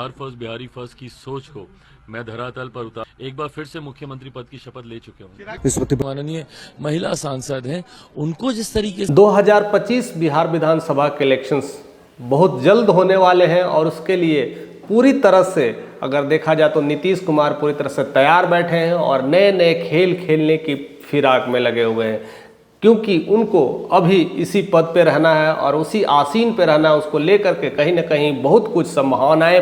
Bihar first Bihari first की सोच को मैं धरातल पर उतार एक बार फिर से मुख्यमंत्री पद की शपथ ले चुके हूँ। इस वक्त माननीय महिला सांसद हैं, उनको जिस तरीके से 2025 बिहार विधानसभा के इलेक्शंस बहुत जल्द होने वाले हैं और उसके लिए पूरी तरह से अगर देखा जाए तो नीतीश कुमार पूरी तरह से तैयार बैठे हैं और नए नए खेल खेलने की फिराक में लगे हुए हैं, क्योंकि उनको अभी इसी पद पे रहना है और उसी आसीन पे रहना है। उसको लेकर के कहीं ना कहीं बहुत कुछ संभावनाएं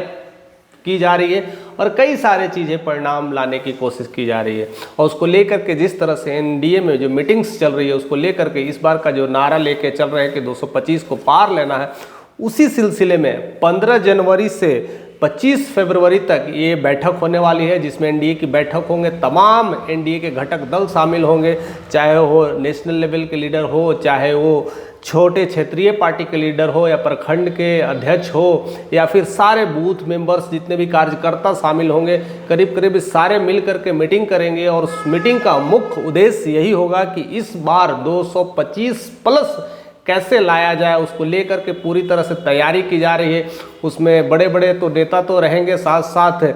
की जा रही है और कई सारे चीज़ें परिणाम लाने की कोशिश की जा रही है। और उसको लेकर के जिस तरह से एनडीए में जो मीटिंग्स चल रही है उसको लेकर के इस बार का जो नारा लेके चल रहे हैं कि 225 को पार लेना है, उसी सिलसिले में 15 जनवरी से 25 फरवरी तक ये बैठक होने वाली है, जिसमें एनडीए की बैठक होंगे। तमाम एनडीए के घटक दल शामिल होंगे, चाहे वो नेशनल लेवल के लीडर हो, चाहे वो छोटे क्षेत्रीय पार्टी के लीडर हो या प्रखंड के अध्यक्ष हो या फिर सारे बूथ मेंबर्स जितने भी कार्यकर्ता शामिल होंगे, करीब करीब सारे मिल करके मीटिंग करेंगे। और उस मीटिंग का मुख्य उद्देश्य यही होगा कि इस बार 225 प्लस कैसे लाया जाए, उसको लेकर के पूरी तरह से तैयारी की जा रही है। उसमें बड़े बड़े तो नेता तो रहेंगे, साथ साथ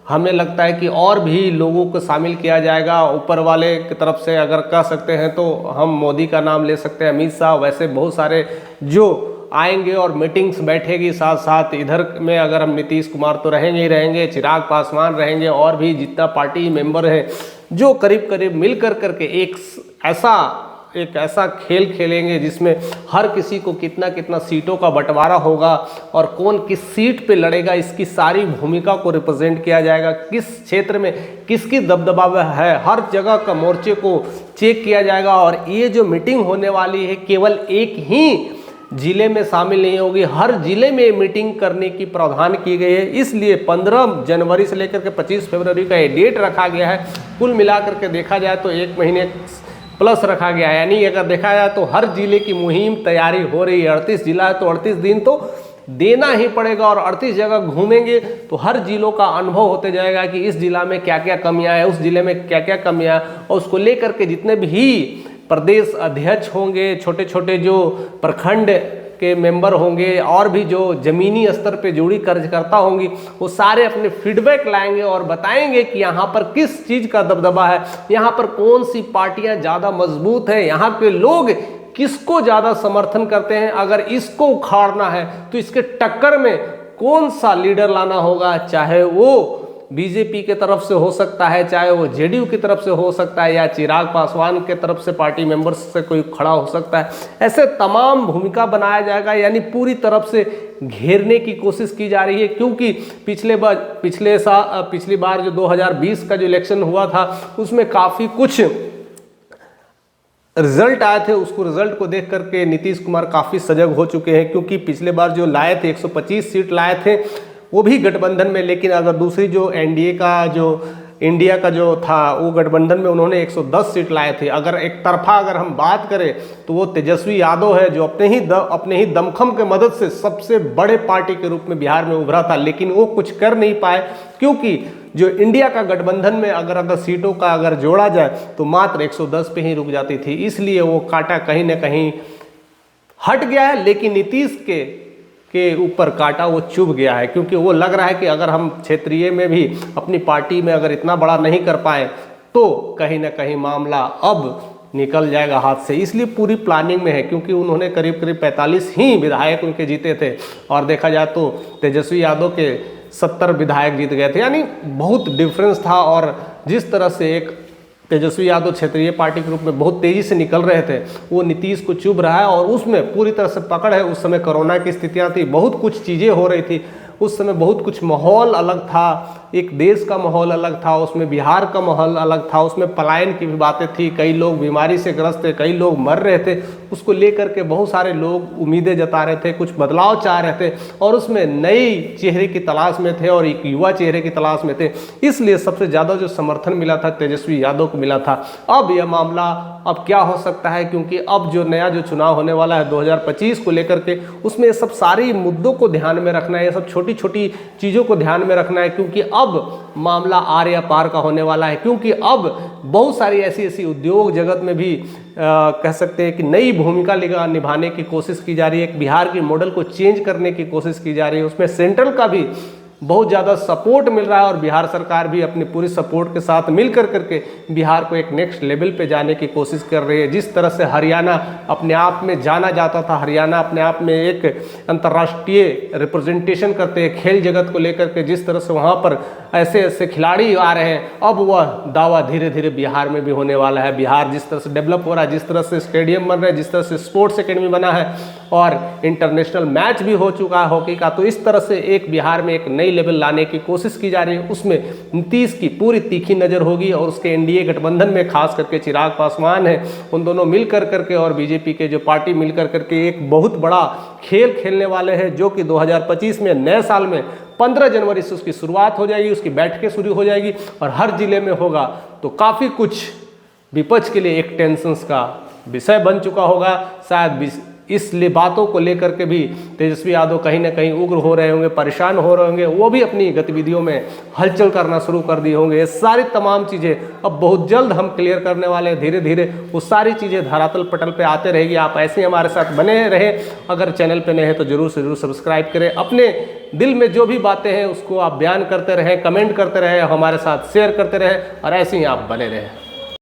हमें लगता है कि और भी लोगों को शामिल किया जाएगा। ऊपर वाले की तरफ से अगर कह सकते हैं तो हम मोदी का नाम ले सकते हैं, अमित शाह, वैसे बहुत सारे जो आएंगे और मीटिंग्स बैठेगी। साथ साथ इधर में अगर हम नीतीश कुमार तो रहेंगे ही रहेंगे, चिराग पासवान रहेंगे और भी जितना पार्टी मेंबर है जो करीब करीब मिल कर करके एक ऐसा खेल खेलेंगे जिसमें हर किसी को कितना कितना सीटों का बंटवारा होगा और कौन किस सीट पे लड़ेगा, इसकी सारी भूमिका को रिप्रेजेंट किया जाएगा। किस क्षेत्र में किसकी दबदबा है, हर जगह का मोर्चे को चेक किया जाएगा। और ये जो मीटिंग होने वाली है केवल एक ही जिले में शामिल नहीं होगी, हर जिले में मीटिंग करने की प्रावधान की गई है। इसलिए 15 जनवरी से लेकर के 25 फरवरी का ये डेट रखा गया है। कुल मिलाकर के देखा जाए तो 1 महीने प्लस रखा गया है, यानी अगर देखा जाए तो हर जिले की मुहिम तैयारी हो रही है। 38 जिला है तो 38 दिन तो देना ही पड़ेगा और 38 जगह घूमेंगे तो हर जिलों का अनुभव होते जाएगा कि इस जिला में क्या क्या कमियां है, उस जिले में क्या क्या कमियां है। और उसको लेकर के जितने भी प्रदेश अध्यक्ष होंगे, छोटे छोटे जो प्रखंड के मेंबर होंगे और भी जो जमीनी स्तर पे जुड़ी कार्यकर्ता होंगी, वो सारे अपने फीडबैक लाएंगे और बताएंगे कि यहाँ पर किस चीज़ का दबदबा है, यहाँ पर कौन सी पार्टियाँ ज़्यादा मजबूत है, यहाँ के लोग किसको ज़्यादा समर्थन करते हैं। अगर इसको उखाड़ना है तो इसके टक्कर में कौन सा लीडर लाना होगा, चाहे वो बीजेपी के तरफ से हो सकता है, चाहे वो जेडीयू की तरफ से हो सकता है या चिराग पासवान के तरफ से पार्टी मेंबर्स से कोई खड़ा हो सकता है। ऐसे तमाम भूमिका बनाया जाएगा, यानी पूरी तरफ से घेरने की कोशिश की जा रही है। क्योंकि पिछली बार जो 2020 का जो इलेक्शन हुआ था उसमें काफ़ी कुछ रिजल्ट आए थे, उसको रिजल्ट को देख करके नीतीश कुमार काफ़ी सजग हो चुके हैं। क्योंकि पिछले बार जो लाए थे 125 सीट लाए थे वो भी गठबंधन में, लेकिन अगर दूसरी जो एनडीए का जो इंडिया का जो था वो गठबंधन में उन्होंने 110 सीट लाए थे। अगर एक तरफा अगर हम बात करें तो वो तेजस्वी यादव है जो अपने ही दमखम के मदद से सबसे बड़े पार्टी के रूप में बिहार में उभरा था, लेकिन वो कुछ कर नहीं पाए। क्योंकि जो इंडिया का गठबंधन में अगर सीटों का अगर जोड़ा जाए तो मात्र 110 पे ही रुक जाती थी, इसलिए वो कांटा कहीं ना कहीं हट गया है। लेकिन नीतीश के ऊपर कांटा वो चुभ गया है, क्योंकि वो लग रहा है कि अगर हम क्षेत्रीय में भी अपनी पार्टी में अगर इतना बड़ा नहीं कर पाए तो कहीं ना कहीं मामला अब निकल जाएगा हाथ से। इसलिए पूरी प्लानिंग में है, क्योंकि उन्होंने करीब करीब 45 ही विधायक उनके जीते थे और देखा जाए तो तेजस्वी यादव के 70 विधायक जीत गए थे, यानी बहुत डिफरेंस था। और जिस तरह से एक तेजस्वी यादव क्षेत्रीय पार्टी के रूप में बहुत तेजी से निकल रहे थे, वो नीतीश को चुभ रहा है और उसमें पूरी तरह से पकड़ है। उस समय कोरोना की स्थितियां थी, बहुत कुछ चीज़ें हो रही थी, उस समय बहुत कुछ माहौल अलग था, एक देश का माहौल अलग था, उसमें बिहार का माहौल अलग था, उसमें पलायन की भी बातें थी, कई लोग बीमारी से ग्रस्त थे, कई लोग मर रहे थे। उसको लेकर के बहुत सारे लोग उम्मीदें जता रहे थे, कुछ बदलाव चाह रहे थे और उसमें नई चेहरे की तलाश में थे और एक युवा चेहरे की तलाश में थे। इसलिए सबसे ज़्यादा जो समर्थन मिला था तेजस्वी यादव को मिला था। अब यह मामला अब क्या हो सकता है, क्योंकि अब जो नया जो चुनाव होने वाला है 2025 को लेकर के, उसमें सब सारी मुद्दों को ध्यान में रखना है, ये सब छोटी छोटी चीज़ों को ध्यान में रखना है। क्योंकि अब मामला आर या पार का होने वाला है, क्योंकि अब बहुत सारी ऐसी उद्योग जगत में भी कह सकते हैं कि नई भूमिका निभाने की कोशिश की जा रही है। बिहार के मॉडल को चेंज करने की कोशिश की जा रही है, उसमें सेंट्रल का भी बहुत ज़्यादा सपोर्ट मिल रहा है और बिहार सरकार भी अपनी पूरी सपोर्ट के साथ मिल करके बिहार को एक नेक्स्ट लेवल पे जाने की कोशिश कर रही है। जिस तरह से हरियाणा अपने आप में जाना जाता था, हरियाणा अपने आप में एक अंतर्राष्ट्रीय रिप्रेजेंटेशन करते हैं खेल जगत को लेकर के, जिस तरह से वहाँ पर ऐसे ऐसे खिलाड़ी आ रहे हैं, अब वह दावा धीरे धीरे बिहार में भी होने वाला है। बिहार जिस तरह से डेवलप हो रहा है, जिस तरह से स्टेडियम बन रहे हैं, जिस तरह से स्पोर्ट्स एकेडमी बना है और इंटरनेशनल मैच भी हो चुका है हॉकी का, तो इस तरह से एक बिहार में एक नई लेवल लाने की कोशिश की जा रही है। उसमें नीतीश की पूरी तीखी नज़र होगी और उसके एनडीए गठबंधन में खास करके चिराग पासवान है, उन दोनों मिल करके और बीजेपी के जो पार्टी मिल करके एक बहुत बड़ा खेल खेलने वाले हैं, जो कि 2025 में नए साल में 15 जनवरी से उसकी शुरुआत हो जाएगी, उसकी बैठकें शुरू हो जाएगी और हर जिले में होगा। तो काफ़ी कुछ विपक्ष के लिए एक टेंशन्स का विषय बन चुका होगा। शायद इसलिए बातों को लेकर के भी तेजस्वी यादव कहीं ना कहीं उग्र हो रहे होंगे, परेशान हो रहे होंगे, वो भी अपनी गतिविधियों में हलचल करना शुरू कर दिए होंगे। ये सारी तमाम चीज़ें अब बहुत जल्द हम क्लियर करने वाले हैं। धीरे धीरे वो सारी चीज़ें धरातल पटल पे आते रहेगी। आप ऐसे ही हमारे साथ बने रहे। अगर चैनल पे नए हैं तो जरूर से जरूर सब्सक्राइब करें। अपने दिल में जो भी बातें हैं उसको आप बयान करते रहें, कमेंट करते रहें, हमारे साथ शेयर करते रहें और ऐसे ही आप बने रहें।